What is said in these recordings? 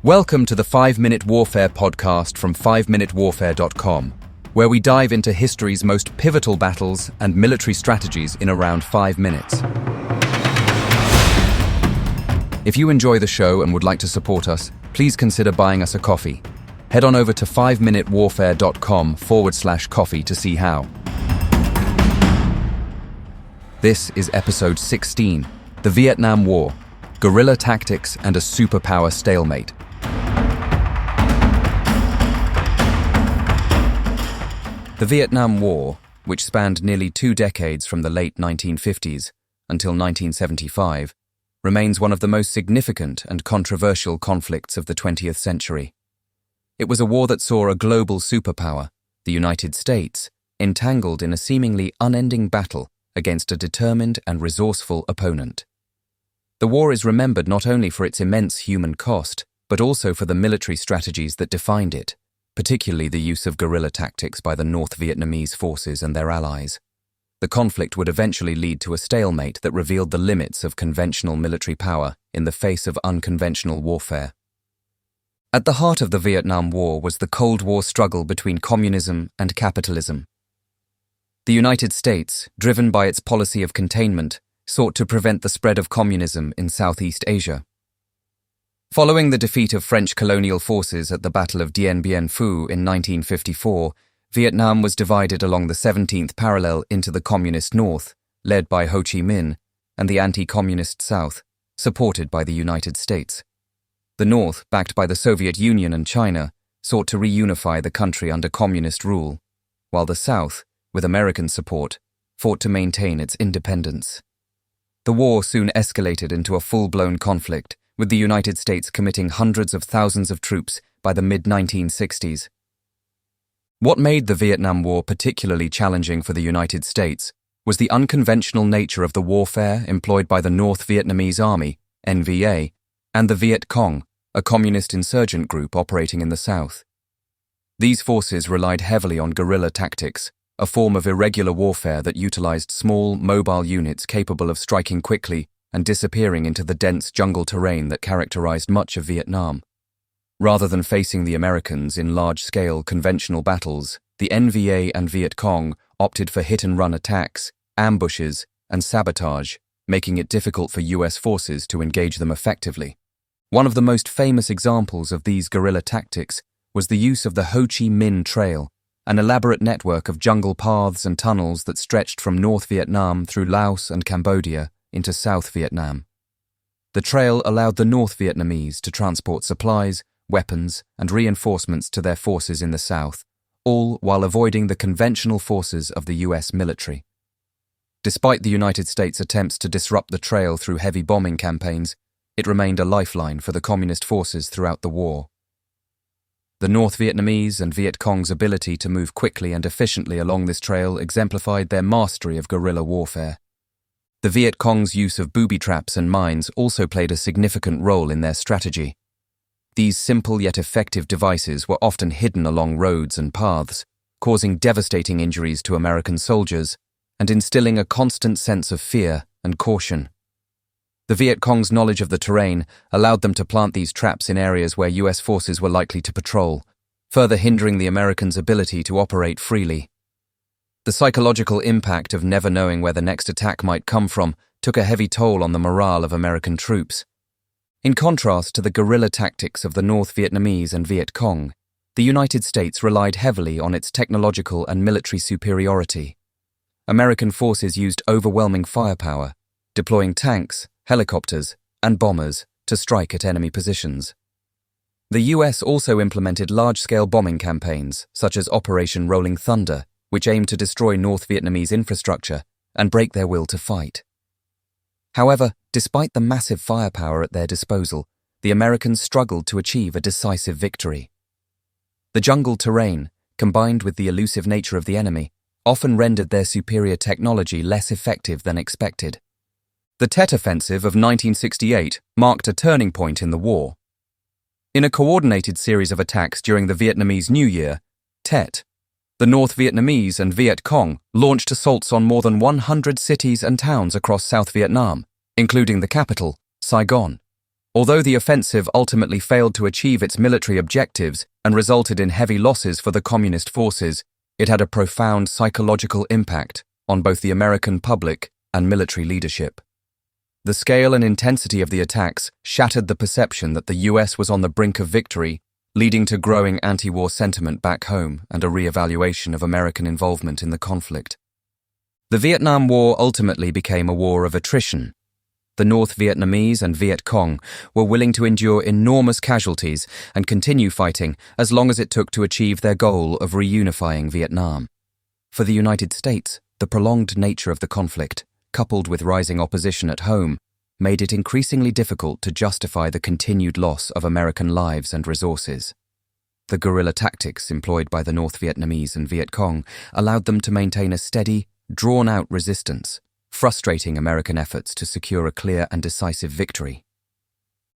Welcome to the 5-Minute Warfare podcast from 5minutewarfare.com, where we dive into history's most pivotal battles and military strategies in around 5 minutes. If you enjoy the show and would like to support us, please consider buying us a coffee. Head on over to 5minutewarfare.com/coffee to see how. This is episode 16, the Vietnam War, Guerrilla Tactics and a Superpower Stalemate. The Vietnam War, which spanned nearly 2 decades from the late 1950s until 1975, remains one of the most significant and controversial conflicts of the 20th century. It was a war that saw a global superpower, the United States, entangled in a seemingly unending battle against a determined and resourceful opponent. The war is remembered not only for its immense human cost, but also for the military strategies that defined it, particularly the use of guerrilla tactics by the North Vietnamese forces and their allies. The conflict would eventually lead to a stalemate that revealed the limits of conventional military power in the face of unconventional warfare. At the heart of the Vietnam War was the Cold War struggle between communism and capitalism. The United States, driven by its policy of containment, sought to prevent the spread of communism in Southeast Asia. Following the defeat of French colonial forces at the Battle of Dien Bien Phu in 1954, Vietnam was divided along the 17th parallel into the Communist North, led by Ho Chi Minh, and the anti-Communist South, supported by the United States. The North, backed by the Soviet Union and China, sought to reunify the country under communist rule, while the South, with American support, fought to maintain its independence. The war soon escalated into a full-blown conflict, with the United States committing hundreds of thousands of troops by the mid-1960s. What made the Vietnam War particularly challenging for the United States was the unconventional nature of the warfare employed by the North Vietnamese Army, NVA, and the Viet Cong, a communist insurgent group operating in the South. These forces relied heavily on guerrilla tactics, a form of irregular warfare that utilized small, mobile units capable of striking quickly and disappearing into the dense jungle terrain that characterized much of Vietnam. Rather than facing the Americans in large-scale conventional battles, the NVA and Viet Cong opted for hit-and-run attacks, ambushes, and sabotage, making it difficult for US forces to engage them effectively. One of the most famous examples of these guerrilla tactics was the use of the Ho Chi Minh Trail, an elaborate network of jungle paths and tunnels that stretched from North Vietnam through Laos and Cambodia into South Vietnam. The trail allowed the North Vietnamese to transport supplies, weapons, and reinforcements to their forces in the South, all while avoiding the conventional forces of the US military. Despite the United States' attempts to disrupt the trail through heavy bombing campaigns, it remained a lifeline for the communist forces throughout the war. The North Vietnamese and Viet Cong's ability to move quickly and efficiently along this trail exemplified their mastery of guerrilla warfare. The Viet Cong's use of booby traps and mines also played a significant role in their strategy. These simple yet effective devices were often hidden along roads and paths, causing devastating injuries to American soldiers and instilling a constant sense of fear and caution. The Viet Cong's knowledge of the terrain allowed them to plant these traps in areas where US forces were likely to patrol, further hindering the Americans' ability to operate freely. The psychological impact of never knowing where the next attack might come from took a heavy toll on the morale of American troops. In contrast to the guerrilla tactics of the North Vietnamese and Viet Cong, the United States relied heavily on its technological and military superiority. American forces used overwhelming firepower, deploying tanks, helicopters, and bombers to strike at enemy positions. The US also implemented large-scale bombing campaigns, such as Operation Rolling Thunder, which aimed to destroy North Vietnamese infrastructure and break their will to fight. However, despite the massive firepower at their disposal, the Americans struggled to achieve a decisive victory. The jungle terrain, combined with the elusive nature of the enemy, often rendered their superior technology less effective than expected. The Tet Offensive of 1968 marked a turning point in the war. In a coordinated series of attacks during the Vietnamese New Year, Tet, the North Vietnamese and Viet Cong launched assaults on more than 100 cities and towns across South Vietnam, including the capital, Saigon. Although the offensive ultimately failed to achieve its military objectives and resulted in heavy losses for the communist forces, it had a profound psychological impact on both the American public and military leadership. The scale and intensity of the attacks shattered the perception that the US was on the brink of victory, leading to growing anti-war sentiment back home and a re-evaluation of American involvement in the conflict. The Vietnam War ultimately became a war of attrition. The North Vietnamese and Viet Cong were willing to endure enormous casualties and continue fighting as long as it took to achieve their goal of reunifying Vietnam. For the United States, the prolonged nature of the conflict, coupled with rising opposition at home, made it increasingly difficult to justify the continued loss of American lives and resources. The guerrilla tactics employed by the North Vietnamese and Viet Cong allowed them to maintain a steady, drawn-out resistance, frustrating American efforts to secure a clear and decisive victory.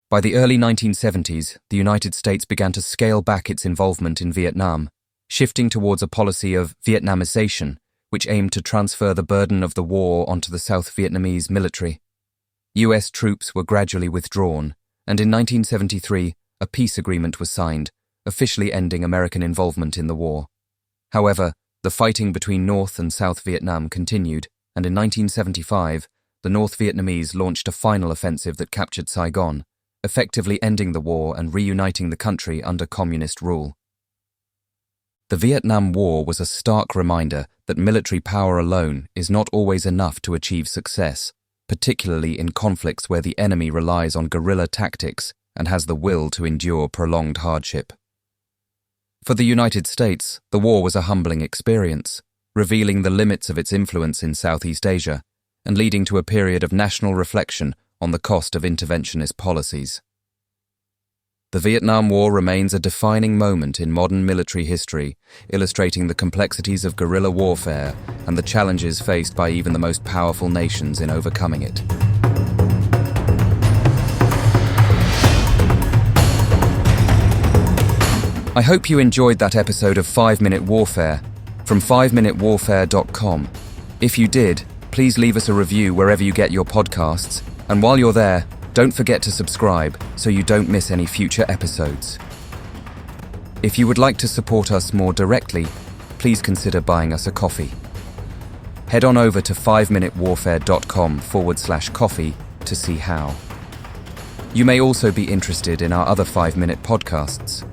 By the early 1970s, the United States began to scale back its involvement in Vietnam, shifting towards a policy of Vietnamization, which aimed to transfer the burden of the war onto the South Vietnamese military. US troops were gradually withdrawn, and in 1973, a peace agreement was signed, officially ending American involvement in the war. However, the fighting between North and South Vietnam continued, and in 1975, the North Vietnamese launched a final offensive that captured Saigon, effectively ending the war and reuniting the country under communist rule. The Vietnam War was a stark reminder that military power alone is not always enough to achieve success, particularly in conflicts where the enemy relies on guerrilla tactics and has the will to endure prolonged hardship. For the United States, the war was a humbling experience, revealing the limits of its influence in Southeast Asia and leading to a period of national reflection on the cost of interventionist policies. The Vietnam War remains a defining moment in modern military history, illustrating the complexities of guerrilla warfare and the challenges faced by even the most powerful nations in overcoming it. I hope you enjoyed that episode of 5-Minute Warfare from 5minutewarfare.com. If you did, please leave us a review wherever you get your podcasts, and while you're there, don't forget to subscribe so you don't miss any future episodes. If you would like to support us more directly, please consider buying us a coffee. Head on over to 5minutewarfare.com/coffee to see how. You may also be interested in our other 5-minute podcasts.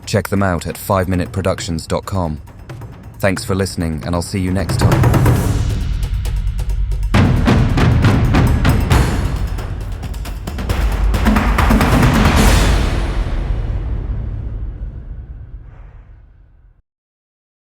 Check them out at 5minuteproductions.com. Thanks for listening, and I'll see you next time.